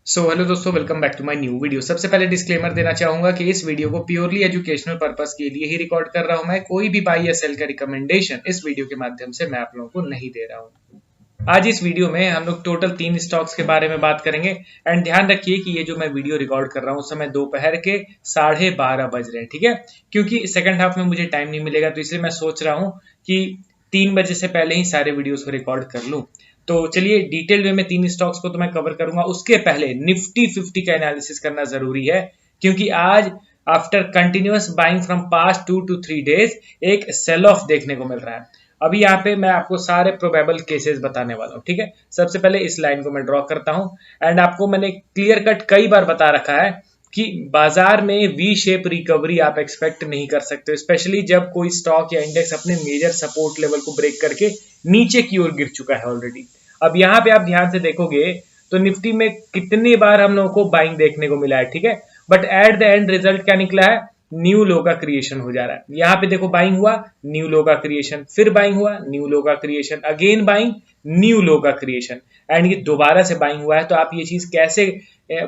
Hello दोस्तों, welcome back to my new video. सबसे पहले डिस्क्लेमर देना चाहूंगा कि इस वीडियो को प्योरली एजुकेशनल पर्पस के लिए ही रिकॉर्ड कर रहा हूं। मैं कोई भी बाई या सेल का रिकमेंडेशन इस वीडियो के माध्यम से मैं आप लोगों को नहीं दे रहा हूं। आज इस वीडियो में हम लोग टोटल 3 स्टॉक्स के बारे में बात करेंगे। एंड ध्यान रखिए कि ये जो मैं वीडियो रिकॉर्ड कर रहा हूं उस समय दोपहर के 12:30 बज रहे हैं, ठीक है। क्योंकि सेकंड हाफ में मुझे टाइम नहीं मिलेगा, तो इसलिए मैं सोच रहा हूं कि 3 बजे से पहले ही सारे वीडियोस को रिकॉर्ड कर लूं। तो चलिए डिटेल वे में 3 स्टॉक्स को तो मैं कवर करूंगा, उसके पहले निफ्टी 50 का एनालिसिस करना जरूरी है। क्योंकि आज after continuous buying from past 2 to 3 days एक सेल ऑफ देखने को मिल रहा है। अभी यहाँ पे मैं आपको सारे प्रोबेबल केसेस बताने वाला हूँ, ठीक है। सबसे पहले इस लाइन को मैं ड्रॉ करता हूँ। एंड आपको मैंने क्लियर कट कई बार बता रखा है कि बाजार में वी शेप रिकवरी आप एक्सपेक्ट नहीं कर सकते, स्पेशली जब कोई स्टॉक या इंडेक्स अपने मेजर सपोर्ट लेवल को ब्रेक करके नीचे की ओर गिर चुका है ऑलरेडी। अब यहाँ पे आप ध्यान से देखोगे तो निफ्टी में कितनी बार हम लोगों को बाइंग देखने को मिला है, ठीक है। But at the end result क्या निकला है? न्यू लो का क्रिएशन हो जा रहा है। यहाँ पे देखो बाइंग हुआ, न्यू लो का क्रिएशन, फिर बाइंग हुआ, न्यू लो का क्रिएशन, अगेन बाइंग, न्यू लो का क्रिएशन, एंड ये दोबारा से बाइंग हुआ है। तो आप ये चीज कैसे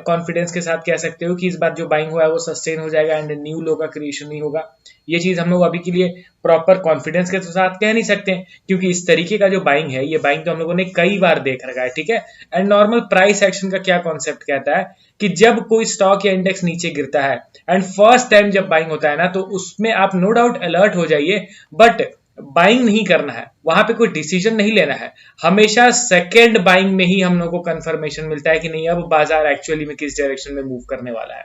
कॉन्फिडेंस के साथ कह सकते हो कि इस बार जो बाइंग हुआ है वो सस्टेन हो जाएगा एंड न्यू लो का क्रिएशन नहीं होगा? ये चीज हम लोग अभी के लिए प्रॉपर कॉन्फिडेंस के साथ कह नहीं सकते, क्योंकि इस तरीके का जो बाइंग है, ये बाइंग तो हम लोगों ने कई बार देख रखा है, ठीक है। एंड नॉर्मल प्राइस एक्शन का क्या कॉन्सेप्ट कहता है कि जब कोई स्टॉक या इंडेक्स नीचे गिरता है एंड फर्स्ट टाइम जब बाइंग होता है ना, तो उसमें आप नो डाउट अलर्ट हो जाइए, बट बाइंग नहीं करना है, वहां पे कोई डिसीजन नहीं लेना है। हमेशा सेकेंड बाइंग में ही हम लोग को कंफर्मेशन मिलता है कि नहीं, अब बाजार एक्चुअली में किस डायरेक्शन में मूव करने वाला है।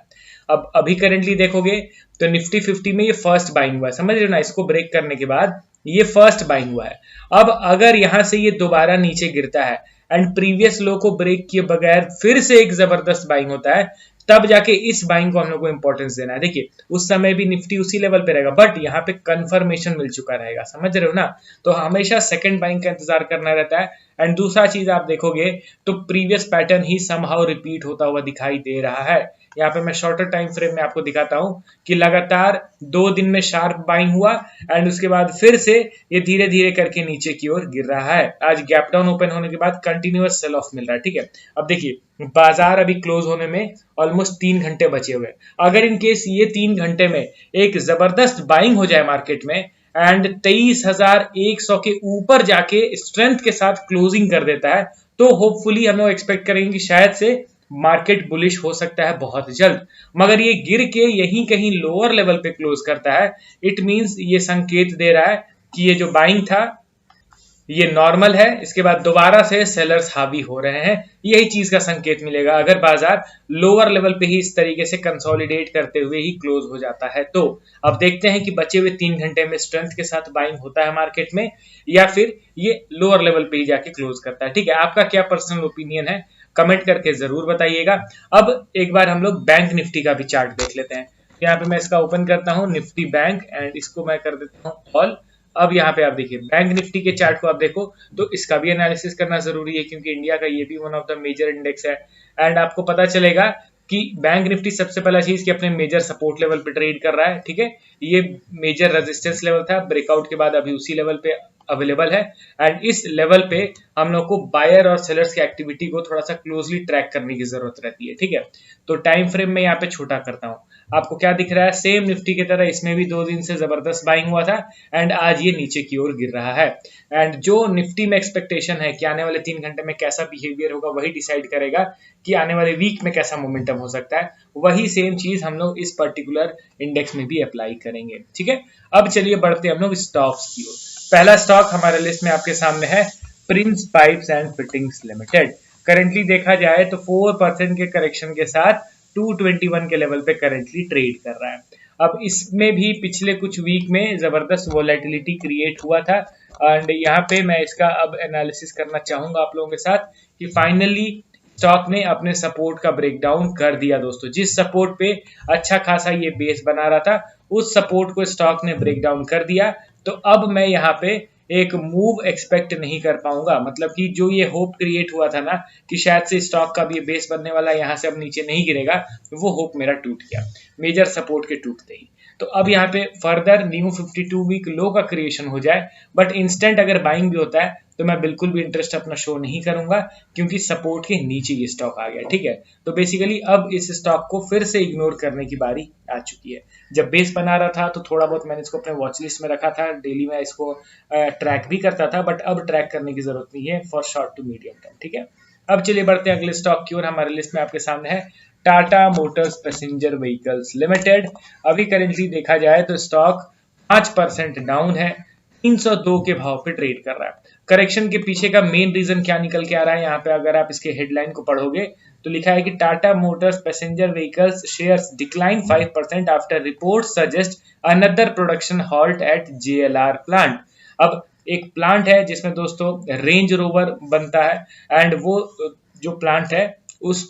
अब अभी करेंटली देखोगे तो निफ्टी 50 में ये फर्स्ट बाइंग हुआ है, समझ रहे हो ना। इसको ब्रेक करने के बाद ये फर्स्ट बाइंग हुआ है। अब अगर यहां से ये दोबारा नीचे गिरता है एंड प्रीवियस लो को ब्रेक किए बगैर फिर से एक जबरदस्त बाइंग होता है, तब जाके इस बाइंग को हम लोग को इंपॉर्टेंस देना है। देखिए उस समय भी निफ्टी उसी लेवल पे रहेगा, बट यहाँ पे कंफर्मेशन मिल चुका रहेगा, समझ रहे हो ना। तो हमेशा सेकंड बाइंग का इंतजार करना रहता है। एंड दूसरा चीज आप देखोगे तो प्रीवियस पैटर्न ही समहाउ रिपीट होता हुआ दिखाई दे रहा है। यहाँ पे मैं शॉर्टर टाइम फ्रेम में आपको दिखाता हूं कि लगातार 2 दिन में शार्प बाइंग हुआ एंड उसके बाद फिर से ये धीरे धीरे करके नीचे की ओर गिर रहा है। आज गैप डाउन ओपन होने के बाद कंटिन्यूअस सेल ऑफ मिल रहा है, ठीक है। अब देखिए बाजार अभी क्लोज होने में ऑलमोस्ट 3 घंटे बचे हुए। अगर इन केस ये 3 घंटे में एक जबरदस्त बाइंग हो जाए मार्केट में एंड 23,100 के ऊपर जाके स्ट्रेंथ के साथ क्लोजिंग कर देता है, तो होपफुली हम लोग एक्सपेक्ट करेंगे कि शायद से मार्केट बुलिश हो सकता है बहुत जल्द। मगर ये गिर के यहीं कहीं लोअर लेवल पे क्लोज करता है, इट मींस ये संकेत दे रहा है कि ये जो बाइंग था ये नॉर्मल है। इसके बाद दोबारा से सेलर्स हावी हो रहे हैं, यही चीज का संकेत मिलेगा अगर बाजार लोअर लेवल पे ही इस तरीके से कंसोलिडेट करते हुए ही क्लोज हो जाता है। तो अब देखते हैं कि बचे हुए 3 घंटे में स्ट्रेंथ के साथ बाइंग होता है मार्केट में, या फिर ये लोअर लेवल पे ही जाके क्लोज करता है, ठीक है। आपका क्या पर्सनल ओपिनियन है, कमेंट करके जरूर बताइएगा। अब एक बार हम लोग बैंक निफ्टी का भी चार्ट देख लेते हैं। यहाँ पे मैं इसका ओपन करता हूँ निफ्टी बैंक, एंड इसको मैं कर देता हूँ ऑल। अब यहाँ पे आप देखिए बैंक निफ्टी के चार्ट को आप देखो तो इसका भी एनालिसिस करना जरूरी है, क्योंकि इंडिया का ये भी one of the major index है। एंड आपको पता चलेगा कि बैंक निफ्टी सबसे पहला चीज कि अपने मेजर सपोर्ट लेवल पे ट्रेड कर रहा है, ठीक है। ये मेजर रेजिस्टेंस लेवल था, ब्रेकआउट के बाद अभी उसी लेवल पे अवेलेबल है। एंड इस लेवल पे हम लोग को बायर और सेलर्स की एक्टिविटी को थोड़ा सा क्लोजली ट्रैक करने की जरूरत रहती है, ठीक है। तो टाइम फ्रेम में यहाँ पे छोटा करता हूँ, आपको क्या दिख रहा है, सेम निफ्टी की तरह इसमें भी 2 दिन से जबरदस्त बाइंग हुआ था एंड आज ये नीचे की ओर गिर रहा है। एंड जो निफ्टी में एक्सपेक्टेशन है कि आने वाले 3 घंटे में कैसा बिहेवियर होगा, वही डिसाइड करेगा कि आने वाले वीक में कैसा मोमेंटम हो सकता है। वही सेम चीज हम लोग इस पर्टिकुलर इंडेक्स में भी अप्लाई करेंगे, ठीक है। अब चलिए बढ़ते हम लोग स्टॉक्स की ओर। पहला स्टॉक हमारे लिस्ट में आपके सामने है Prince pipes and fittings limited. Currently देखा जाए तो 4% के करेक्शन के साथ 221 के लेवल पे करेंटली ट्रेड कर रहा है। अब इसमें भी पिछले कुछ वीक में जबरदस्त वोलेटिलिटी क्रिएट हुआ था एंड यहाँ पे मैं इसका अब एनालिसिस करना चाहूंगा आप लोगों के साथ कि फाइनली स्टॉक ने अपने सपोर्ट का ब्रेकडाउन कर दिया दोस्तों। जिस सपोर्ट पे अच्छा खासा ये बेस बना रहा था, उस सपोर्ट को स्टॉक ने ब्रेकडाउन कर दिया। तो अब मैं यहाँ पे एक मूव एक्सपेक्ट नहीं कर पाऊंगा, मतलब कि जो ये होप क्रिएट हुआ था ना कि शायद से स्टॉक का भी बेस बनने वाला है, यहाँ से अब नीचे नहीं गिरेगा, वो होप मेरा टूट गया मेजर सपोर्ट के टूटते ही। तो अब यहाँ पे फर्दर न्यू 52 वीक लो का क्रिएशन हो जाए, बट इंस्टेंट अगर बाइंग भी होता है तो मैं बिल्कुल भी इंटरेस्ट अपना शो नहीं करूंगा, क्योंकि सपोर्ट के नीचे ये स्टॉक आ गया। ठीक है, तो बेसिकली अब इस स्टॉक को फिर से इग्नोर करने की बारी आ चुकी है। जब बेस बना रहा था तो थोड़ा बहुत मैंने इसको अपने वॉच लिस्ट में रखा था, डेली में इसको ट्रैक भी करता था, बट अब ट्रैक करने की जरूरत नहीं है for short to medium term. ठीक है, अब चलिए बढ़ते हैं अगले स्टॉक की ओर। हमारे लिस्ट में आपके सामने है Tata motors passenger vehicles limited. अभी करेंटली देखा जाए तो स्टॉक 5% डाउन है, 302 के भाव पे ट्रेड कर रहा है। करेक्शन के पीछे का मेन रीजन क्या निकल के आ रहा है, यहाँ पे अगर आप इसके हेडलाइन को पढ़ोगे तो लिखा है कि Tata motors passenger vehicles shares decline 5% after report suggest another production halt at JLR plant. अब एक प्लांट है जिसमें दोस्तों रेंज रोवर बनता है, एंड वो जो प्लांट है उस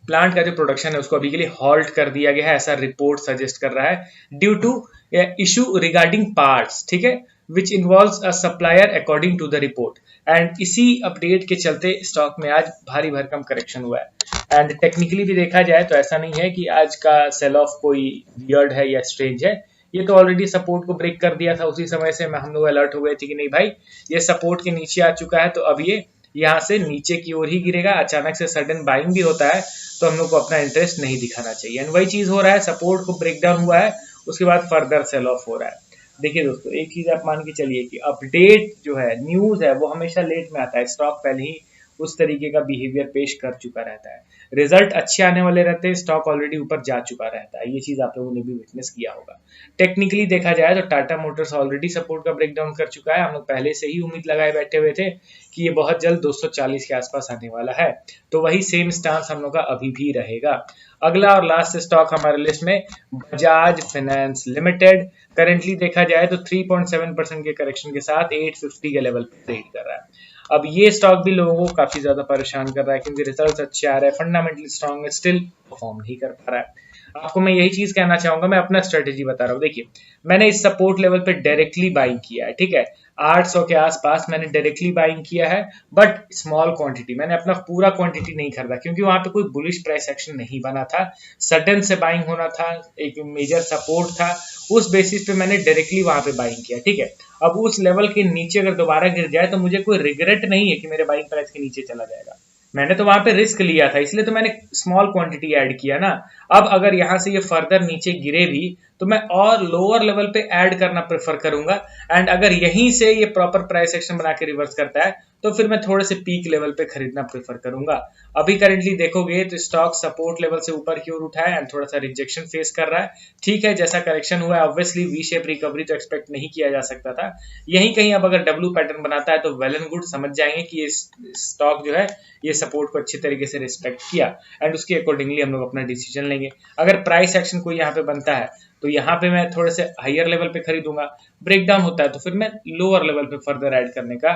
प्लांट का जो प्रोडक्शन है उसको अभी के लिए हॉल्ट कर दिया गया है, ऐसा रिपोर्ट सजेस्ट कर रहा है due to issue regarding parts. ठीक है, which involves a supplier according to the report. And इसी अपडेट के चलते स्टॉक में आज भारी भरकम करेक्शन हुआ है। एंड टेक्निकली भी देखा जाए तो ऐसा नहीं है कि आज का सेल ऑफ कोई वियर्ड है या स्ट्रेंज है, ये तो ऑलरेडी सपोर्ट को ब्रेक कर दिया था, उसी समय से हम लोग अलर्ट हो गए थे कि नहीं भाई ये सपोर्ट के नीचे आ चुका है, तो अब ये यहाँ से नीचे की ओर ही गिरेगा। अचानक से सडन बाइंग भी होता है तो हम लोग को अपना इंटरेस्ट नहीं दिखाना चाहिए, एंड वही चीज हो रहा है, सपोर्ट को ब्रेक डाउन हुआ है, उसके बाद फर्दर सेल ऑफ हो रहा है। देखिए दोस्तों, एक चीज आप मान के चलिए कि अपडेट जो है, न्यूज है, वो हमेशा लेट में आता है। स्टॉक पहले ही उस तरीके का बिहेवियर पेश कर चुका रहता है, रिजल्ट अच्छे आने वाले रहते हैं, स्टॉक ऑलरेडी ऊपर जा चुका रहता है। ये चीज आप लोगों ने भी विटनेस किया होगा। टेक्निकली देखा जाए तो टाटा मोटर्स ऑलरेडी सपोर्ट का ब्रेकडाउन कर चुका है। हम लोग पहले से ही उम्मीद लगाए बैठे हुए थे कि ये बहुत जल्द 240 के आसपास आने वाला है, तो वही सेम स्टांस हम लोग का अभी भी रहेगा। अगला और लास्ट स्टॉक हमारे लिस्ट में बजाज फाइनेंस लिमिटेड। करेंटली देखा जाए तो 3.7% के करेक्शन के साथ 850 के लेवल पे ट्रेड कर रहा है। अब ये स्टॉक भी लोगों को काफी ज्यादा परेशान कर रहा है, क्योंकि रिजल्ट्स अच्छे आ रहे हैं, फंडामेंटली स्ट्रॉन्ग है, स्टिल परफॉर्म नहीं कर पा रहा है। आपको मैं यही चीज कहना चाहूंगा, मैं अपना स्ट्रेटेजी बता रहा हूँ। देखिए, मैंने इस सपोर्ट लेवल पे डायरेक्टली बाइंग किया है। ठीक है, 800 के आसपास मैंने डायरेक्टली बाइंग किया है, बट स्मॉल क्वांटिटी, मैंने अपना पूरा क्वांटिटी नहीं खरीदा, क्योंकि वहां पे कोई बुलिश प्राइस एक्शन नहीं बना था, सडन से बाइंग होना था, एक मेजर सपोर्ट था, उस बेसिस पे मैंने डायरेक्टली वहां पे बाइंग किया। ठीक है, अब उस लेवल के नीचे अगर दोबारा गिर जाए तो मुझे कोई रिग्रेट नहीं है कि मेरे बाइंग प्राइस के नीचे चला जाएगा। मैंने तो वहां पे रिस्क लिया था, इसलिए तो मैंने स्मॉल क्वांटिटी ऐड किया ना। अब अगर यहाँ से ये फर्दर नीचे गिरे भी तो मैं और लोअर लेवल पे ऐड करना प्रेफर करूंगा, एंड अगर यहीं से ये प्रॉपर प्राइस एक्शन बना के रिवर्स करता है तो फिर मैं थोड़े से पीक लेवल पे खरीदना प्रेफर करूंगा। अभी करेंटली देखोगे तो स्टॉक सपोर्ट लेवल से ऊपर की ओर उठा है एंड थोड़ा सा रिजेक्शन फेस कर रहा है। ठीक है, जैसा करेक्शन हुआ है ऑब्वियसली वी शेप रिकवरी तो एक्सपेक्ट नहीं किया जा सकता था। यहीं कहीं अब अगर डब्ल्यू पैटर्न बनाता है तो वेल एंड गुड, समझ जाएंगे कि ये स्टॉक जो है ये सपोर्ट को अच्छी तरीके से रिस्पेक्ट किया, एंड उसके अकॉर्डिंगली हम लोग अपना डिसीजन लेंगे। अगर प्राइस एक्शन कोई यहाँ पे बनता है तो यहाँ पे मैं थोड़े से हायर लेवल पे खरीदूंगा, ब्रेकडाउन होता है तो फिर मैं लोअर लेवल पे फर्दर ऐड करने का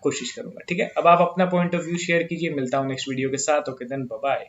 कोशिश करूंगा। ठीक है, अब आप अपना पॉइंट ऑफ व्यू शेयर कीजिए। मिलता हूँ नेक्स्ट वीडियो के साथ। Okay then, bye bye.